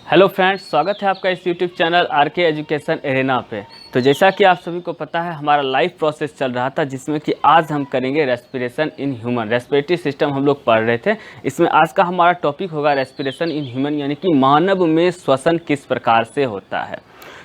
Hello friends, स्वागत है आपका इस YouTube channel RK Education Arena पे। तो जैसा कि आप सभी को पता है, हमारा लाइव प्रोसेस चल रहा था जिसमें कि आज हम करेंगे respiration in human. Respiratory system हम लोग पढ़ रहे थे। इसमें आज का हमारा टॉपिक होगा रेस्पिरेशन इन ह्यूमन, यानी कि मानव में श्वसन किस प्रकार से होता है।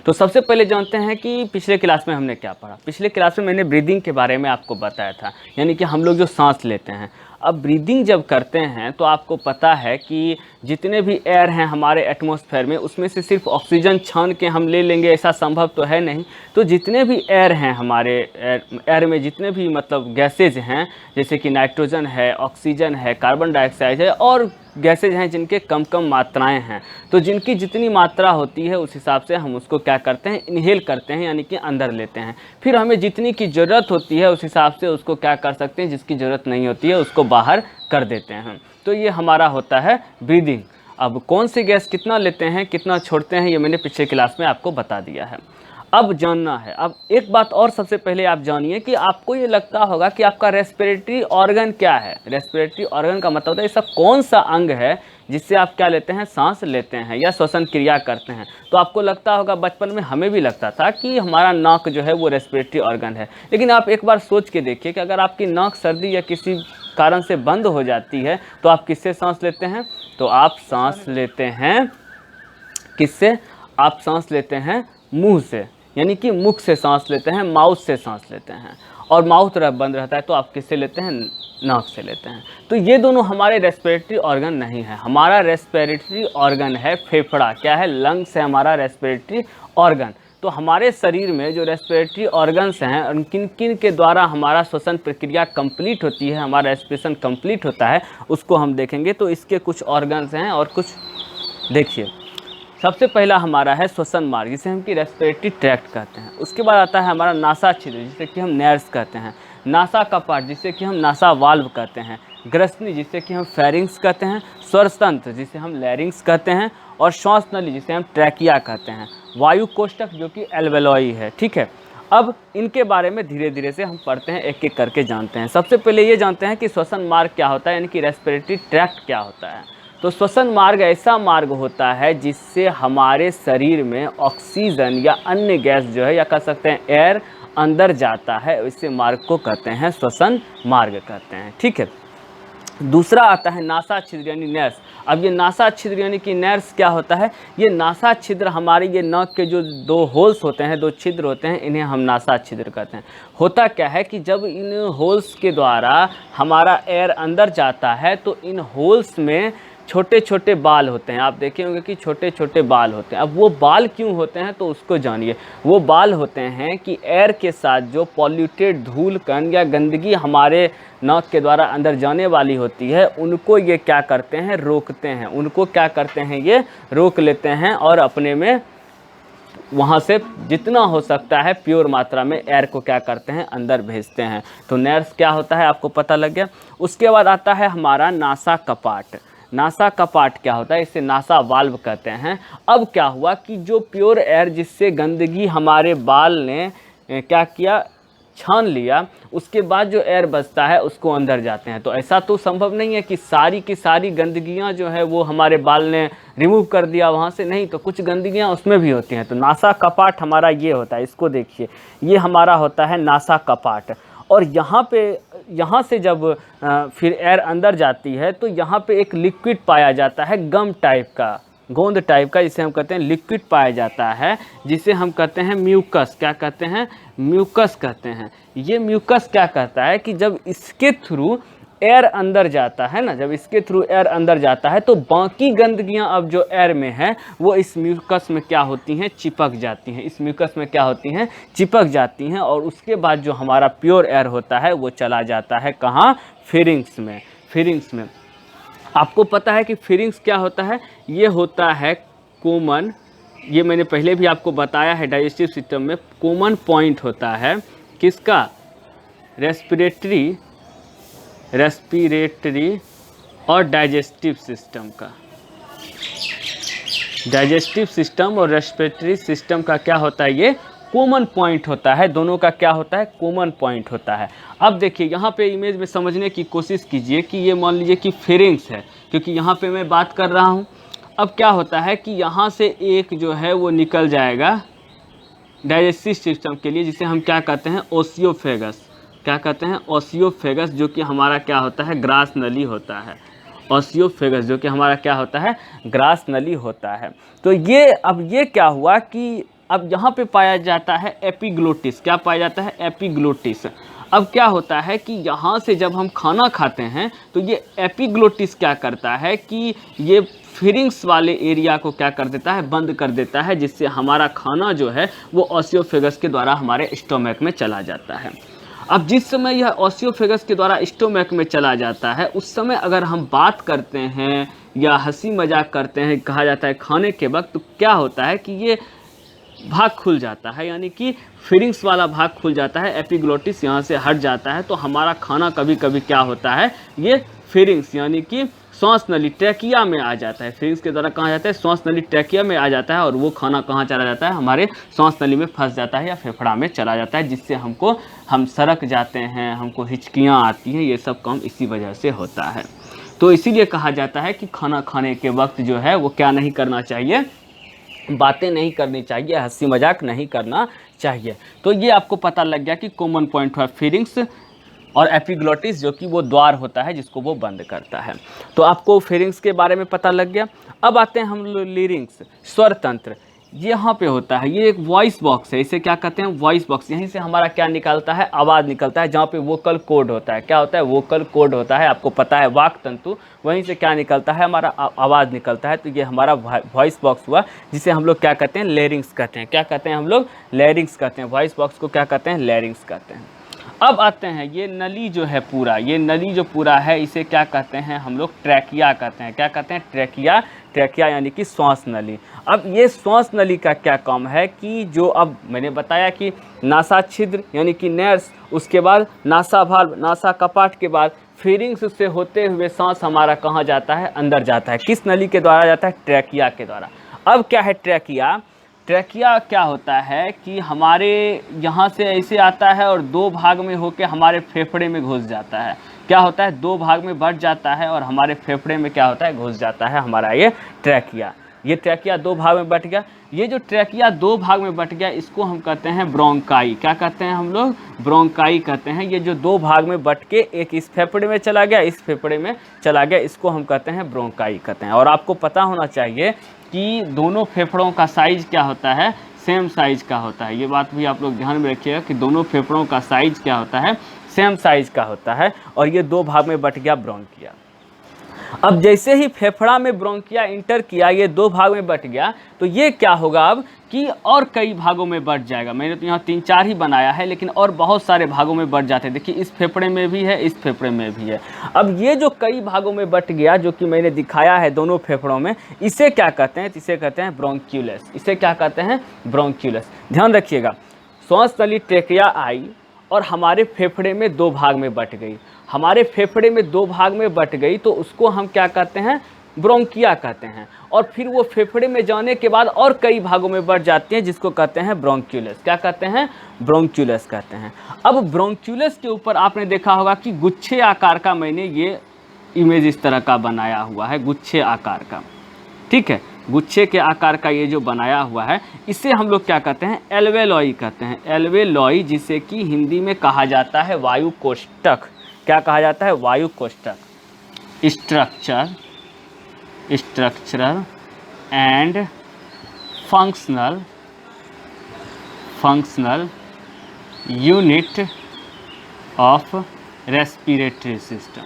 तो सबसे पहले जानते हैं कि पिछले क्लास में हमने क्या पढ़ा। पिछले क्लास में मैंने ब्रीदिंग के बारे में आपको बताया था, यानी कि हम लोग जो सांस लेते हैं। अब ब्रीदिंग जब करते हैं तो आपको पता है कि जितने भी एयर हैं हमारे एटमॉस्फेयर में, उसमें से सिर्फ ऑक्सीजन छान के हम ले लेंगे ऐसा संभव तो है नहीं। तो जितने भी एयर हैं हमारे एयर में, जितने भी मतलब गैसेज हैं, जैसे कि नाइट्रोजन है, ऑक्सीजन है, कार्बन डाइऑक्साइड है और गैसेज हैं जिनके कम कम मात्राएं हैं। तो जिनकी जितनी मात्रा होती है उस हिसाब से हम उसको क्या करते हैं, इनहेल करते हैं, यानी कि अंदर लेते हैं। फिर हमें जितनी की ज़रूरत होती है उस हिसाब से उसको क्या कर सकते हैं, जिसकी ज़रूरत नहीं होती है उसको बाहर कर देते हैं। तो ये हमारा होता है ब्रीदिंग। अब कौन सी गैस कितना लेते हैं, कितना छोड़ते हैं, ये मैंने पिछले क्लास में आपको बता दिया है। अब जानना है, अब एक बात और सबसे पहले आप जानिए कि आपको ये लगता होगा कि आपका रेस्पिरेटरी ऑर्गन क्या है। रेस्पिरेटरी ऑर्गन का मतलब होता है ऐसा कौन सा अंग है जिससे आप क्या लेते हैं, सांस लेते हैं या श्वसन क्रिया करते हैं। तो आपको लगता होगा, बचपन में हमें भी लगता था कि हमारा नाक जो है वो रेस्पिरेटरी ऑर्गन है। लेकिन आप एक बार सोच के देखिए कि अगर आपकी नाक सर्दी या किसी कारण से बंद हो जाती है तो आप किससे सांस लेते हैं? तो आप सांस लेते हैं किससे? आप सांस लेते हैं मुंह से, यानी कि मुख से सांस लेते हैं, माउथ से सांस लेते हैं। और माउथ बंद रहता है तो आप किससे लेते हैं? नाक से लेते हैं। तो ये दोनों हमारे रेस्पिरेटरी ऑर्गन नहीं है। हमारा रेस्पिरेटरी ऑर्गन है फेफड़ा। क्या है? लंग्स है हमारा रेस्पिरेटरी ऑर्गन। तो हमारे शरीर में जो रेस्पिरेटरी ऑर्गन्स हैं उन किन किन के द्वारा हमारा श्वसन प्रक्रिया कंप्लीट होती है, हमारा रेस्पिरेशन कंप्लीट होता है, उसको हम देखेंगे। तो इसके कुछ ऑर्गन्स हैं और कुछ देखिए। सबसे पहला हमारा है श्वसन मार्ग, जिसे हम कि रेस्पिरेटरी ट्रैक्ट कहते हैं। उसके बाद आता है हमारा नासा छिद्र, जिसे कि हम नेर्स कहते हैं। नासा कपाट, जिसे कि हम नासा वाल्व कहते हैं। ग्रसनी, जिसे कि हम फेरिंग्स कहते हैं। स्वर तंत्र, जिसे हम लैरिंग्स कहते हैं। और श्वास नली, जिसे हम ट्रैकिया कहते हैं। वायु कोष्ठक, जो कि एल्वेलॉई है। ठीक है, अब इनके बारे में धीरे धीरे से हम पढ़ते हैं, एक एक करके जानते हैं। सबसे पहले ये जानते हैं कि श्वसन मार्ग क्या होता है, यानी कि रेस्पिरेटरी ट्रैक्ट क्या होता है। तो श्वसन मार्ग ऐसा मार्ग होता है जिससे हमारे शरीर में ऑक्सीजन या अन्य गैस जो है, या कह सकते हैं एयर, अंदर जाता है। इस मार्ग को कहते हैं श्वसन मार्ग कहते हैं। ठीक है, दूसरा आता है नासा छिद्र यानी नर्स। अब ये नासा छिद्र यानी कि नर्स क्या होता है? ये नासा छिद्र हमारे ये नाक के जो दो होल्स होते हैं, दो छिद्र होते हैं, इन्हें हम नासा छिद्र कहते हैं। होता क्या है कि जब इन होल्स के द्वारा हमारा एयर अंदर जाता है तो इन होल्स में छोटे छोटे बाल होते हैं। आप देखे होंगे कि छोटे छोटे बाल होते हैं। अब वो बाल क्यों होते हैं तो उसको जानिए। वो बाल होते हैं कि एयर के साथ जो पॉल्यूटेड धूल कण या गंदगी हमारे नाक के द्वारा अंदर जाने वाली होती है, उनको ये क्या करते हैं, रोकते हैं। उनको क्या करते हैं, ये रोक लेते हैं और अपने में वहाँ से जितना हो सकता है प्योर मात्रा में एयर को क्या करते हैं, अंदर भेजते हैं। तो नर्स क्या होता है आपको पता लग गया। उसके बाद आता है हमारा नासा कपाट। नासा कपाट क्या होता है? इसे नासा वाल्व कहते हैं। अब क्या हुआ कि जो प्योर एयर, जिससे गंदगी हमारे बाल ने क्या किया, छान लिया, उसके बाद जो एयर बचता है उसको अंदर जाते हैं। तो ऐसा तो संभव नहीं है कि सारी की सारी गंदगियां जो है वो हमारे बाल ने रिमूव कर दिया वहाँ से, नहीं, तो कुछ गंदगियां उसमें भी होती हैं। तो नासा कपाट हमारा ये होता है, इसको देखिए, ये हमारा होता है नासा कपाट। और यहाँ से जब फिर एयर अंदर जाती है तो यहाँ पे एक लिक्विड पाया जाता है, गम टाइप का, गोंद टाइप का, जिसे हम कहते हैं लिक्विड पाया जाता है, जिसे हम कहते हैं म्यूकस। क्या कहते हैं? म्यूकस कहते हैं। ये म्यूकस क्या कहता है कि जब इसके थ्रू एयर अंदर जाता है ना, जब इसके थ्रू एयर अंदर जाता है तो बाकी गंदगियां अब जो एयर में है वो इस म्यूकस में क्या होती हैं, चिपक जाती हैं। इस म्यूकस में क्या होती हैं, चिपक जाती हैं। और उसके बाद जो हमारा प्योर एयर होता है वो चला जाता है कहाँ? फेरिंग्स में। फेरिंग्स में आपको पता है कि फेरिंग्स क्या होता है? ये होता है कॉमन, ये मैंने पहले भी आपको बताया है, डाइजेस्टिव सिस्टम में कॉमन पॉइंट होता है किसका? रेस्पिरेटरी और डाइजेस्टिव सिस्टम का। डाइजेस्टिव सिस्टम और रेस्पिरेटरी सिस्टम का क्या होता है? ये कॉमन पॉइंट होता है। दोनों का क्या होता है? कॉमन पॉइंट होता है। अब देखिए यहाँ पे इमेज में समझने की कोशिश कीजिए कि ये मान लीजिए कि फेरिंग्स है, क्योंकि यहाँ पे मैं बात कर रहा हूँ। अब क्या होता है कि यहाँ से एक जो है वो निकल जाएगा डाइजेस्टिव सिस्टम के लिए, जिसे हम क्या कहते हैं ओसियोफेगस। क्या कहते हैं ओसियोफेगस, जो कि हमारा क्या होता है ग्रास नली होता है। ओसियोफेगस जो कि हमारा क्या होता है ग्रास नली होता है। तो ये अब ये क्या हुआ कि अब यहाँ पे पाया जाता है एपिग्लोटिस। क्या पाया जाता है एपिग्लोटिस। अब क्या होता है कि यहाँ से जब हम खाना खाते हैं तो ये एपिग्लोटिस क्या करता है कि ये फिरिंग्स वाले एरिया को क्या कर देता है बंद कर देता है, जिससे हमारा खाना जो है वो ओसियोफेगस के द्वारा हमारे स्टोमक में चला जाता है। अब जिस समय यह ओसियोफेगस के द्वारा स्टोमक में चला जाता है उस समय अगर हम बात करते हैं या हंसी मजाक करते हैं, कहा जाता है खाने के वक्त, तो क्या होता है कि ये भाग खुल जाता है, यानी कि फिरिंग्स वाला भाग खुल जाता है, एपिग्लोटिस यहाँ से हट जाता है। तो हमारा खाना कभी कभी क्या होता है ये फिरिंग्स यानी कि श्वास नली ट्रैकिया में आ जाता है। फिरिंग्स के द्वारा कहाँ जाता है श्वास नली ट्रैकिया में आ जाता है और वो खाना कहाँ चला जाता है हमारे श्वास नली में फंस जाता है या फेफड़ा में चला जाता है, जिससे हम सड़क जाते हैं, हमको हिचकियाँ आती हैं। ये सब काम इसी वजह से होता है। तो इसीलिए कहा जाता है कि खाना खाने के वक्त जो है वो क्या नहीं करना चाहिए, बातें नहीं करनी चाहिए, हंसी मजाक नहीं करना चाहिए। तो ये आपको पता लग गया कि कॉमन पॉइंट है फिरिंग्स और एपिग्लोटिस, जो कि वो द्वार होता है जिसको वो बंद करता है। तो आपको फिरिंग्स के बारे में पता लग गया। अब आते हैं हम लिरिंग्स, स्वर तंत्र। यहाँ पे होता है, ये एक वॉइस बॉक्स है, इसे क्या कहते हैं वॉइस बॉक्स। यहीं से हमारा क्या निकलता है आवाज़ निकलता है, जहाँ पे वोकल कोड होता है। क्या होता है वोकल कोड होता है, आपको पता है वाक तंतु, वहीं से क्या निकलता है हमारा आवाज़ निकलता है। तो ये हमारा वॉइस बॉक्स हुआ, जिसे हम लोग क्या कहते हैं लेरिंग्स कहते हैं। क्या कहते हैं हम लोग लेरिंग्स कहते हैं, वॉइस बॉक्स को क्या कहते हैं लेरिंग्स कहते हैं। अब आते हैं ये नली जो है पूरा, ये नली जो पूरा है इसे क्या कहते हैं हम लोग ट्रैकिया कहते हैं। क्या कहते हैं ट्रैकिया, ट्रैकिया यानी कि श्वास नली। अब ये श्वास नली का क्या काम है कि जो अब मैंने बताया कि नासा छिद्र यानी कि नर्स, उसके बाद नासा वाल्व, नासा कपाट के बाद फिरिंग्स से होते हुए सांस हमारा कहाँ जाता है अंदर जाता है। किस नली के द्वारा जाता है ट्रैकिया के द्वारा। अब क्या है ट्रैकिया, ट्रैकिया क्या होता है कि हमारे यहाँ से ऐसे आता है और दो भाग में होकर हमारे फेफड़े में घुस जाता है। क्या होता है दो भाग में बट जाता है और हमारे फेफड़े में क्या होता है घुस जाता है हमारा ये ट्रैकिया। ये ट्रैकिया दो भाग में बट गया। ये जो ट्रैकिया दो भाग में बट गया इसको हम कहते हैं ब्रोंकाई। क्या कहते हैं हम लोग ब्रोंकाई कहते हैं। ये जो दो भाग में बट के एक इस फेफड़े में चला गया, इस फेफड़े में चला गया, इसको हम कहते हैं ब्रोंकाई कहते हैं। और आपको पता होना चाहिए कि दोनों फेफड़ों का साइज क्या होता है सेम साइज का होता है। ये बात भी आप लोग ध्यान में रखिएगा कि दोनों फेफड़ों का साइज क्या होता है सेम साइज का होता है। और ये दो भाग में बट गया ब्रोंकिया। अब जैसे ही फेफड़ा में ब्रोंकिया इंटर किया, ये दो भाग में बट गया, तो ये क्या होगा अब कि और कई भागों में बट जाएगा। मैंने तो यहाँ 3-4 ही बनाया है, लेकिन और बहुत सारे भागों में बट जाते हैं। देखिए इस फेफड़े में भी है, इस फेफड़े में भी है। अब ये जो कई भागों में बट गया जो कि मैंने दिखाया है दोनों फेफड़ों में, इसे क्या कहते हैं, इसे कहते हैं ब्रोंक्यूलस। इसे क्या कहते हैं ब्रोंक्यूलस। ध्यान रखिएगा, श्वास नली ट्रैकिया आई और हमारे फेफड़े में दो भाग में बट गई। हमारे फेफड़े में दो भाग में बट गई तो उसको हम क्या कहते हैं ब्रोंकिया कहते हैं। और फिर वो फेफड़े में जाने के बाद और कई भागों में बढ़ जाती हैं, जिसको कहते हैं ब्रोंक्यूलस। क्या कहते हैं ब्रोंक्यूलस कहते हैं। अब ब्रोंक्यूलस के ऊपर आपने देखा होगा कि गुच्छे आकार का मैंने ये इमेज इस तरह का बनाया हुआ है, गुच्छे आकार का। ठीक है, गुच्छे के आकार का ये जो बनाया हुआ है इसे हम लोग क्या कहते हैं एल्वेलॉय कहते हैं। एल्वेलॉय, जिसे कि हिंदी में कहा जाता है वायु कोष्ठक। क्या कहा जाता है वायु कोष्ठक। Structural and functional unit of respiratory system.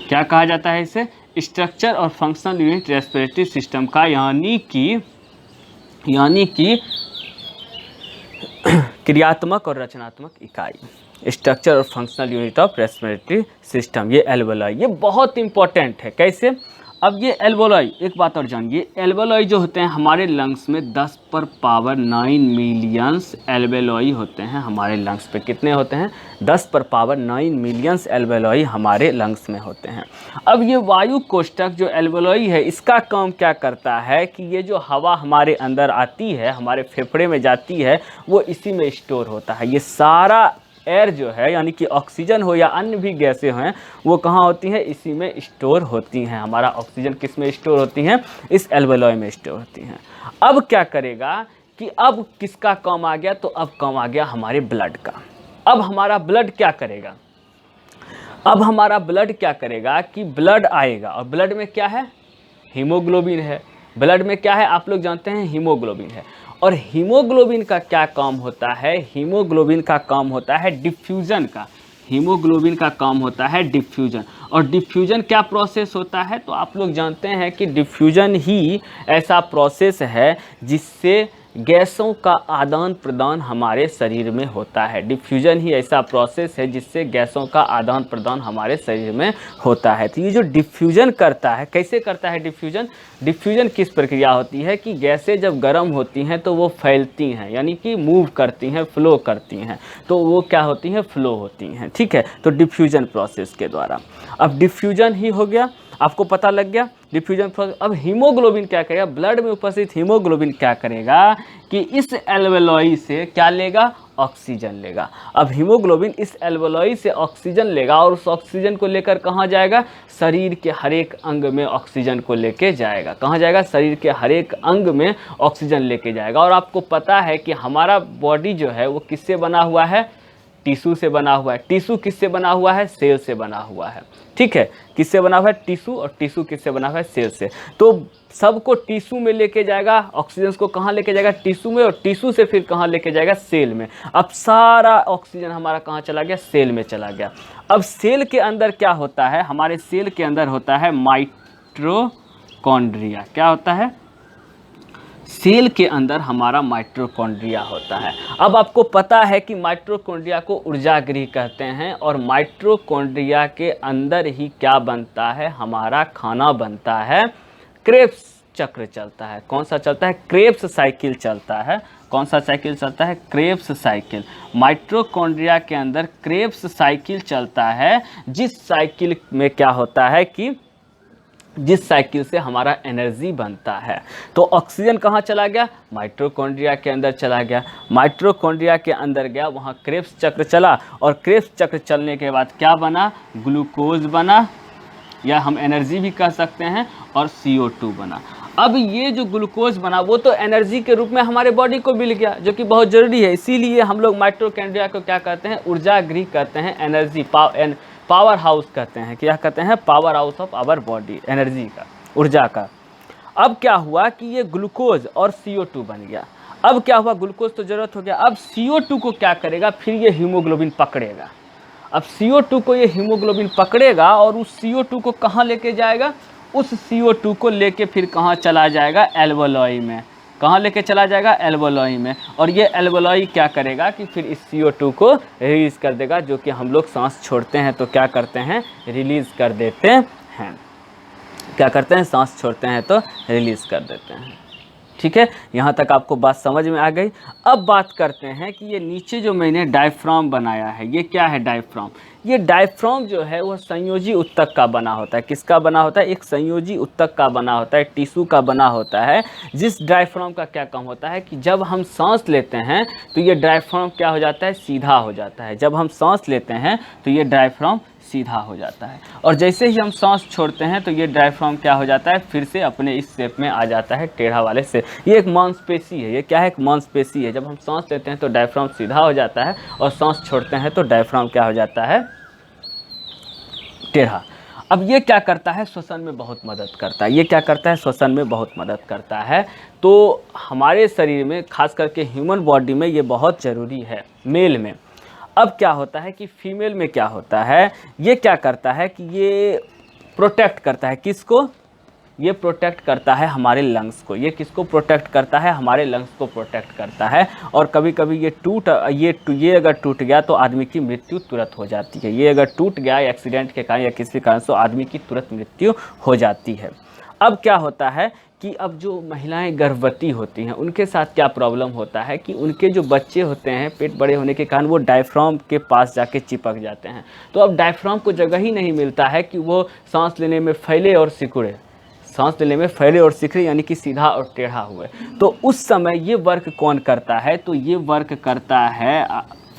क्या कहा जाता है इसे स्ट्रक्चर और फंक्शनल यूनिट रेस्पिरेटरी सिस्टम का, यानी कि क्रियात्मक और रचनात्मक इकाई। स्ट्रक्चर और functional unit of respiratory system, ये एल्वेलॉय, ये बहुत इंपॉर्टेंट है। कैसे? अब ये एल्वेलॉय, एक बात और जानिए, एल्वेलॉय जो होते हैं हमारे लंग्स में 10⁻9 मिलियंस एल्वेलॉय होते हैं हमारे लंग्स पे। कितने होते हैं? 10⁻9 मिलियंस एल्वेलॉय हमारे लंग्स में होते हैं। अब ये वायु कोष्ठक जो एल्वेलॉय है, इसका काम क्या करता है कि ये जो हवा हमारे अंदर आती है, हमारे फेफड़े में जाती है, वो इसी में स्टोर होता है। ये सारा एयर जो है यानी कि ऑक्सीजन हो या अन्य भी गैसें हैं वो कहाँ होती हैं, इसी में स्टोर होती हैं। हमारा ऑक्सीजन किस में स्टोर होती हैं, इस एल्वेलॉय में स्टोर होती हैं। अब क्या करेगा कि अब किसका काम आ गया, तो अब काम आ गया हमारे ब्लड का। अब हमारा ब्लड क्या करेगा, अब हमारा ब्लड क्या करेगा कि ब्लड आएगा और ब्लड में क्या है, हीमोग्लोबिन है। ब्लड में क्या है, आप लोग जानते हैं हीमोग्लोबिन है। और हीमोग्लोबिन का क्या काम होता है, हीमोग्लोबिन का काम होता है डिफ्यूजन का। हीमोग्लोबिन का काम होता है डिफ्यूजन। और डिफ्यूजन क्या प्रोसेस होता है, तो आप लोग जानते हैं कि डिफ्यूजन ही ऐसा प्रोसेस है जिससे गैसों का आदान प्रदान हमारे शरीर में होता है। डिफ्यूजन ही ऐसा प्रोसेस है जिससे गैसों का आदान प्रदान हमारे शरीर में होता है। तो ये जो डिफ्यूजन करता है, कैसे करता है डिफ्यूजन, डिफ्यूजन किस प्रक्रिया होती है कि गैसें जब गर्म होती हैं तो वो फैलती हैं, यानी कि मूव करती हैं, फ्लो करती हैं, तो वो क्या होती हैं, फ्लो होती हैं। ठीक है, तो डिफ्यूजन प्रोसेस के द्वारा। अब डिफ्यूजन ही हो गया, आपको पता लग गया डिफ्यूजन प्रोसेस। अब हीमोग्लोबिन क्या करेगा, ब्लड में उपस्थित हीमोग्लोबिन क्या करेगा कि इस एल्वेलॉय से क्या लेगा, ऑक्सीजन लेगा। अब हीमोग्लोबिन इस एल्वेलॉय से ऑक्सीजन लेगा और उस ऑक्सीजन को लेकर कहाँ जाएगा, शरीर के हर एक अंग में ऑक्सीजन को लेके जाएगा। कहाँ जाएगा, शरीर के हर एक अंग में ऑक्सीजन लेके जाएगा। और आपको पता है कि हमारा बॉडी जो है वो किससे बना हुआ है, टिश्यू से बना हुआ है। टिश्यू किससे बना हुआ है, सेल से बना हुआ है। ठीक है, किससे बना हुआ है, टिश्यू, और टिश्यू किससे बना हुआ है, सेल से। तो सबको टिश्यू में लेके जाएगा, ऑक्सीजन को कहाँ लेके जाएगा, टिश्यू में, और टिश्यू से फिर कहाँ लेके जाएगा, सेल में। अब सारा ऑक्सीजन हमारा कहाँ चला गया, सेल में चला गया। अब सेल के अंदर क्या होता है, हमारे सेल के अंदर होता है माइटोकॉन्ड्रिया। क्या होता है, सेल के अंदर हमारा माइटोकॉन्ड्रिया होता है। अब आपको पता है कि माइटोकॉन्ड्रिया को ऊर्जागृह कहते हैं, और माइटोकॉन्ड्रिया के अंदर ही क्या बनता है, हमारा खाना बनता है। क्रेब्स चक्र चलता है। कौन सा चलता है, क्रेब्स साइकिल चलता है। कौन सा साइकिल चलता है, क्रेब्स साइकिल। माइटोकॉन्ड्रिया के अंदर क्रेब्स साइकिल चलता है, जिस साइकिल में क्या होता है कि जिस साइकिल से हमारा एनर्जी बनता है। तो ऑक्सीजन कहाँ चला गया, माइटोकॉन्ड्रिया के अंदर चला गया। माइटोकॉन्ड्रिया के अंदर गया, वहाँ क्रेब्स चक्र चला, और क्रेब्स चक्र चलने के बाद क्या बना, ग्लूकोज बना, या हम एनर्जी भी कह सकते हैं, और CO2 बना। अब ये जो ग्लूकोज बना वो तो एनर्जी के रूप में हमारे बॉडी को मिल गया, जो कि बहुत ज़रूरी है। इसीलिए हम लोग माइटोकॉन्ड्रिया को क्या कहते हैं, ऊर्जागृह कहते हैं, एनर्जी पावर हाउस कहते हैं। क्या कहते हैं, power house of our body, energy का, ऊर्जा का। अब क्या हुआ कि ये ग्लूकोज और CO2 बन गया। अब क्या हुआ, ग्लूकोज तो ज़रूरत हो गया, अब CO2 को क्या करेगा, फिर ये हीमोग्लोबिन पकड़ेगा। अब CO2 को ये हीमोग्लोबिन पकड़ेगा और उस CO2 को कहाँ लेके जाएगा, उस CO2 को लेके फिर कहाँ चला जाएगा, एल्वेलॉय में। कहाँ लेके चला जाएगा, एल्वेलॉय में। और ये एल्वेलॉय क्या करेगा कि फिर इस CO2 को रिलीज़ कर देगा, जो कि हम लोग सांस छोड़ते हैं तो क्या करते हैं, रिलीज़ कर देते हैं। क्या करते हैं, सांस छोड़ते हैं तो रिलीज़ कर देते हैं। ठीक है, यहाँ तक आपको बात समझ में आ गई। अब बात करते हैं कि ये नीचे जो मैंने डायफ्राम बनाया है, ये क्या है, डायफ्राम। ये डायफ्राम जो है वह संयोजी उत्तक का बना होता है। किसका बना होता है, एक संयोजी उत्तक का बना होता है, टिश्यू का बना होता है। जिस डायफ्राम का क्या काम होता है कि जब हम सांस लेते हैं तो ये डायफ्राम क्या हो जाता है, सीधा हो जाता है। जब हम सांस लेते हैं तो ये डायफ्राम सीधा हो जाता है, और जैसे ही हम सांस छोड़ते हैं तो ये डायफ्राम क्या हो जाता है, फिर से अपने इस शेप में आ जाता है, टेढ़ा वाले से। ये एक मांसपेशी है। ये क्या है, एक मांसपेशी है। जब हम सांस लेते हैं तो डायफ्राम सीधा हो जाता है, और सांस छोड़ते हैं तो डायफ्राम क्या हो जाता है, टेढ़ा। अब ये क्या करता है, श्वसन में बहुत मदद करता है। ये क्या करता है, श्वसन में बहुत मदद करता है। तो हमारे शरीर में, खास करके ह्यूमन बॉडी में, ये बहुत ज़रूरी है, मेल में। अब क्या होता है कि फीमेल में क्या होता है, ये क्या करता है कि ये प्रोटेक्ट करता है, किसको, ये प्रोटेक्ट करता है हमारे लंग्स को। ये किसको प्रोटेक्ट करता है, हमारे लंग्स को प्रोटेक्ट करता है। और कभी कभी ये अगर टूट गया तो आदमी की मृत्यु तुरंत हो जाती है। ये अगर टूट गया एक्सीडेंट के कारण या किसी कारण से, आदमी की तुरंत मृत्यु हो जाती है। अब क्या होता है कि अब जो महिलाएं गर्भवती होती हैं उनके साथ क्या प्रॉब्लम होता है कि उनके जो बच्चे होते हैं, पेट बड़े होने के कारण वो डायफ्राम के पास जाके चिपक जाते हैं। तो अब डायफ्राम को जगह ही नहीं मिलता है कि वो सांस लेने में फैले और सिकुड़े, सांस लेने में फैले और सिकुड़े, यानी कि सीधा और टेढ़ा हुए। तो उस समय ये वर्क कौन करता है, तो ये वर्क करता है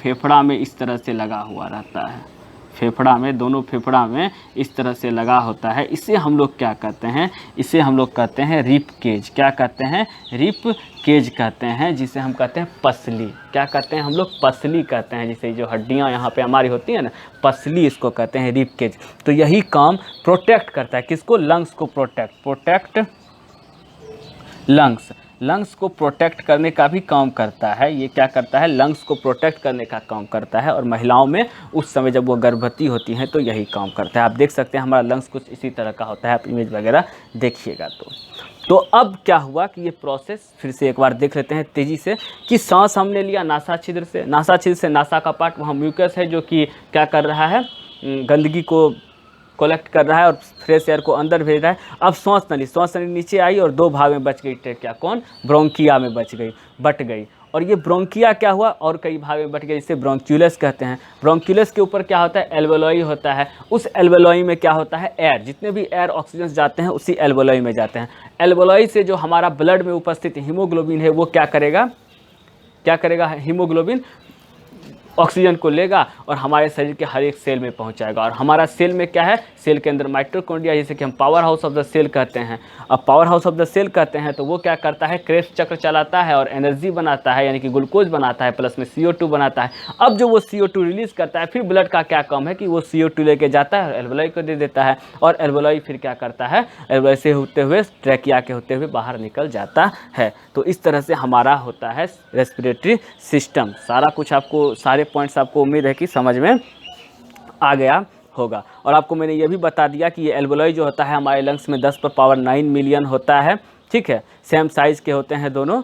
फेफड़ा में इस तरह से लगा हुआ रहता है, फेफड़ा में, दोनों फेफड़ा में इस तरह से लगा होता है। इसे हम लोग क्या कहते हैं, इसे हम लोग कहते हैं रिप केज। क्या कहते हैं, रिप केज कहते हैं, जिसे हम कहते हैं पसली। क्या कहते हैं हम लोग, पसली कहते हैं, जिसे जो हड्डियां यहाँ पे हमारी होती है ना, पसली, इसको कहते हैं रिप केज। तो यही काम प्रोटेक्ट करता है, किसको, लंग्स को प्रोटेक्ट लंग्स को प्रोटेक्ट करने का भी काम करता है। ये क्या करता है, लंग्स को प्रोटेक्ट करने का काम करता है। और महिलाओं में उस समय जब वो गर्भवती होती हैं तो यही काम करता है। आप देख सकते हैं हमारा लंग्स कुछ इसी तरह का होता है, आप इमेज वगैरह देखिएगा। तो अब क्या हुआ कि ये प्रोसेस फिर से एक बार देख लेते हैं तेज़ी से, कि सांस हमने लिया नासा छिद्र से, नासा का पार्ट, वहाँ म्यूकस है जो कि क्या कर रहा है, गंदगी को कलेक्ट कर रहा है और फ्रेश एयर को अंदर भेज रहा है। अब श्वास नली नीचे आई और दो भाग में बच गई ट्रेकिया, कौन, ब्रोंकिया में बट गई। और ये ब्रोंकिया क्या हुआ, और कई भाग में बट गई, जिसे ब्रोंक्यूलस कहते हैं। ब्रोंक्यूलस के ऊपर क्या होता है, एल्वेओलाई होता है। उस एल्वेओलाई में क्या होता है, एयर, जितने भी एयर ऑक्सीजन जाते हैं उसी एल्वेओलाई में जाते हैं। एल्वेओलाई से जो हमारा ब्लड में उपस्थित हीमोग्लोबिन है वो क्या करेगा, हीमोग्लोबिन ऑक्सीजन को लेगा और हमारे शरीर के हर एक सेल में पहुंचाएगा। और हमारा सेल में क्या है, सेल के अंदर माइटोकॉन्ड्रिया, जिसे कि हम power house of the cell कहते हैं। अब power house of the cell कहते हैं तो वो क्या करता है, क्रेब्स चक्र चलाता है और एनर्जी बनाता है, यानी कि ग्लूकोज बनाता है, प्लस में CO2 बनाता है। अब जो वो CO2 रिलीज करता है, फिर ब्लड का क्या काम है कि वो CO2 लेके जाता है और एल्वेओलाई को दे देता है, और एल्वेओलाई फिर क्या करता है, एल्वेओलाई से होते हुए ट्रैकिया के होते हुए बाहर निकल जाता है। तो इस तरह से हमारा होता है रेस्पिरेटरी सिस्टम। सारा कुछ आपको, सारे पॉइंट्स आपको उम्मीद है कि समझ में आ गया होगा। और आपको मैंने ये भी बता दिया कि ये एल्वेओलाई जो होता है हमारे लंग्स में 10⁻9 मिलियन होता है, ठीक है, सेम साइज़ के होते हैं दोनों।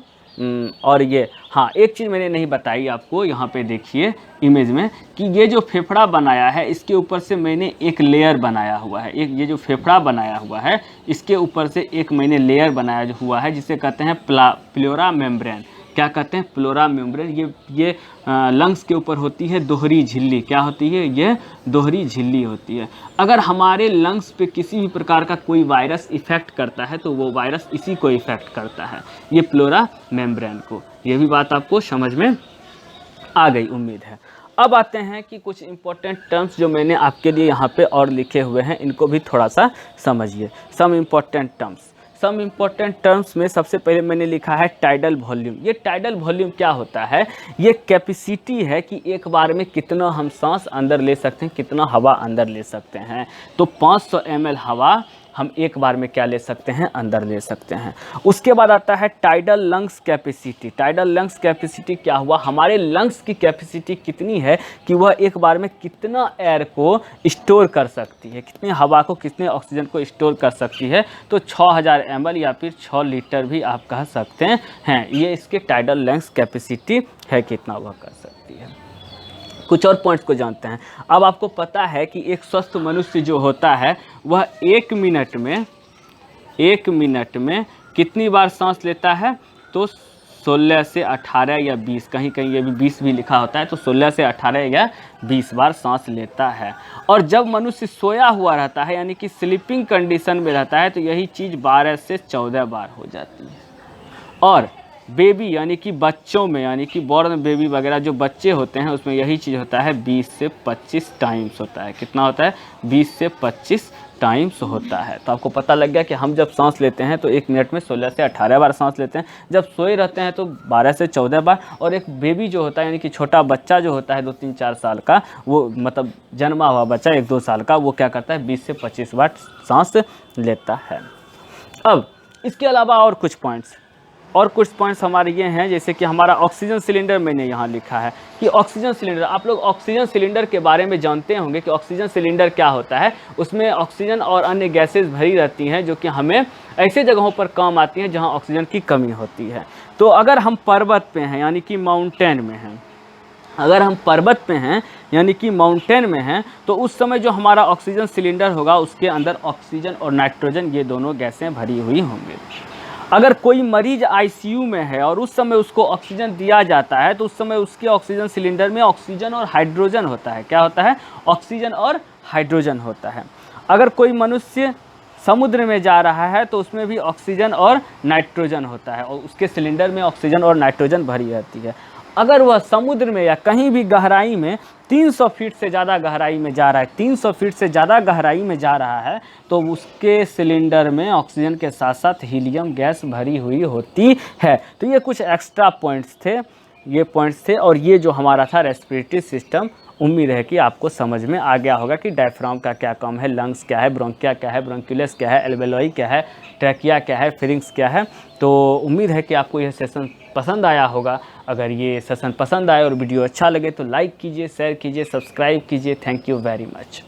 और ये, हाँ, एक चीज़ मैंने नहीं बताई आपको, यहाँ पे देखिए इमेज में, कि ये जो फेफड़ा बनाया है इसके ऊपर से मैंने एक लेयर बनाया हुआ है। एक ये जो फेफड़ा बनाया हुआ है इसके ऊपर से एक मैंने लेयर बनाया हुआ है, जिसे कहते हैं प्लोरा मेम्ब्रेन। क्या कहते हैं, प्लोरा मेम्ब्रेन। ये लंग्स के ऊपर होती है दोहरी झिल्ली। क्या होती है, ये दोहरी झिल्ली होती है। अगर हमारे लंग्स पे किसी भी प्रकार का कोई वायरस इफेक्ट करता है तो वो वायरस इसी को इफेक्ट करता है, ये प्लोरा मेम्ब्रेन को। ये भी बात आपको समझ में आ गई उम्मीद है। अब आते हैं कि कुछ इंपॉर्टेंट टर्म्स जो मैंने आपके लिए यहाँ पे और लिखे हुए हैं, इनको भी थोड़ा सा समझिए। सम इम्पॉर्टेंट टर्म्स में सबसे पहले मैंने लिखा है टाइडल वॉल्यूम। ये टाइडल वॉल्यूम क्या होता है, ये कैपेसिटी है कि एक बार में कितना हम सांस अंदर ले सकते हैं, कितना हवा अंदर ले सकते हैं। तो 500 ml हवा हम एक बार में क्या ले सकते हैं, अंदर ले सकते हैं। उसके बाद आता है tidal lungs capacity. Tidal lungs capacity क्या हुआ, हमारे लंग्स की कैपेसिटी कितनी है कि वह एक बार में कितना एयर को स्टोर कर सकती है, कितने हवा को, कितने ऑक्सीजन को स्टोर कर सकती है। तो 6000 ml या फिर 6 लीटर भी आप कह सकते हैं। ये इसके टाइडल लंग्स कैपेसिटी है, कितना वह कर सकती है। कुछ और पॉइंट्स को जानते हैं। अब आपको पता है कि एक स्वस्थ मनुष्य जो होता है वह एक मिनट में कितनी बार सांस लेता है, तो 16 से 18 या 20, कहीं कहीं ये भी 20 भी लिखा होता है, तो 16 से 18 या 20 बार सांस लेता है। और जब मनुष्य सोया हुआ रहता है, यानी कि स्लीपिंग कंडीशन में रहता है, तो यही चीज़ 12 से 14 बार हो जाती है। और बेबी यानी कि बच्चों में, यानी कि बॉर्न बेबी वगैरह जो बच्चे होते हैं उसमें यही चीज़ होता है, 20 से 25 टाइम्स होता है। कितना होता है, 20 से 25 टाइम्स होता है। तो आपको पता लग गया कि हम जब सांस लेते हैं तो एक मिनट में 16 से 18 बार सांस लेते हैं, जब सोए रहते हैं तो 12 से 14 बार। और एक बेबी जो होता है, यानी कि छोटा बच्चा जो होता है 2-3-4 साल का, वो मतलब जन्मा हुआ बच्चा 1-2 साल का, वो क्या करता है, 20 से 25 बार सांस लेता है। अब इसके अलावा और कुछ पॉइंट्स हमारे ये हैं, जैसे कि हमारा ऑक्सीजन सिलेंडर मैंने यहाँ लिखा है कि ऑक्सीजन सिलेंडर, आप लोग ऑक्सीजन सिलेंडर के बारे में जानते होंगे कि ऑक्सीजन सिलेंडर क्या होता है। उसमें ऑक्सीजन और अन्य गैसेज भरी रहती हैं जो कि हमें ऐसे जगहों पर काम आती हैं जहाँ ऑक्सीजन की कमी होती है। तो अगर हम पर्वत पे हैं, यानी कि माउंटेन में हैं, यानी कि माउंटेन में हैं, तो उस समय जो हमारा ऑक्सीजन सिलेंडर होगा उसके अंदर ऑक्सीजन और नाइट्रोजन ये दोनों गैसें भरी हुई होंगी। अगर कोई मरीज ICU में है और उस समय उसको ऑक्सीजन दिया जाता है, तो उस समय उसके ऑक्सीजन सिलेंडर में ऑक्सीजन और हाइड्रोजन होता है। क्या होता है, ऑक्सीजन और हाइड्रोजन होता है। अगर कोई मनुष्य समुद्र में जा रहा है तो उसमें भी ऑक्सीजन और नाइट्रोजन होता है और उसके सिलेंडर में ऑक्सीजन और नाइट्रोजन भरी रहती है। अगर वह समुद्र में या कहीं भी गहराई में 300 फीट से ज़्यादा गहराई में जा रहा है, 300 फीट से ज़्यादा गहराई में जा रहा है, तो उसके सिलेंडर में ऑक्सीजन के साथ साथ हीलियम गैस भरी हुई होती है। तो ये कुछ एक्स्ट्रा पॉइंट्स थे, और ये जो हमारा था रेस्पिरेटरी सिस्टम, उम्मीद है कि आपको समझ में आ गया होगा कि डायफ्राम का क्या काम है, लंग्स क्या है, ब्रोंकिया क्या है, ब्रोंक्यूलस क्या है, एल्वेओली क्या है, ट्रैकिया क्या है, फिरिंक्स क्या है। तो उम्मीद है कि आपको यह सेशन पसंद आया होगा। अगर ये सेशन पसंद आए और वीडियो अच्छा लगे तो लाइक कीजिए, शेयर कीजिए, सब्सक्राइब कीजिए। Thank you very much.